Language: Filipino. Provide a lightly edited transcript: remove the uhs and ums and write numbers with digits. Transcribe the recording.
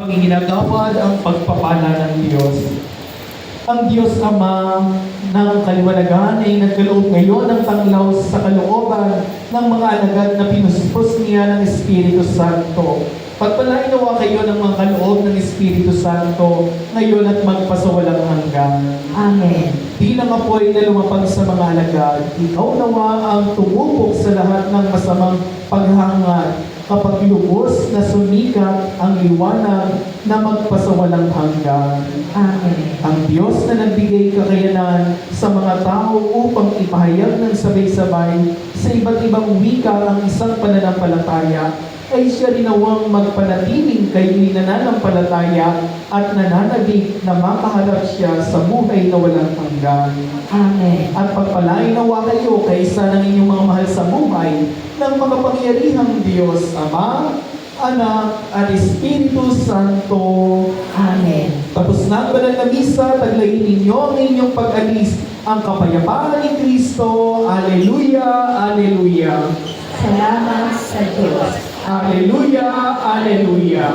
Ginagawad ang pagpapala ng Diyos. Ang Diyos Ama ng kaliwanagan ay nagkaloob ngayon ng tanglaw sa kalooban ng mga alagad na pinuspos niya ng Espiritu Santo. Pagpalain nawa kayo ng mga kaloob ng Espiritu Santo ngayon at magpasawalang hanggan. Amen. Bilang apoy na lumapag sa mga alagad, ikaw nawa ang tumupok sa lahat ng masamang paghangad kapag lubos na sumikat ang liwanag na magpasawalang hanggan. Amen. Ang Diyos na nagbigay kakayanan sa mga tao upang ipahayag ng sabay-sabay sa iba't ibang wika ang isang pananampalataya, ay siya rin nawang magpanatiling kayo'y nananampalataya at nananabik na makaharap siya sa buhay na walang hanggan. Amen. At pagpalain nawa kayo kaysa ng inyong mga mahal sa buhay ng makapangyarihang Diyos, Ama, Anak, at Espiritu Santo. Amen. Tapos na ang banal na misa, taglayin ninyo ang inyong pag-alis, ang kapayapaan ni Kristo. Alleluia, Alleluia. Salamat sa Diyos. Alleluia, Alleluia.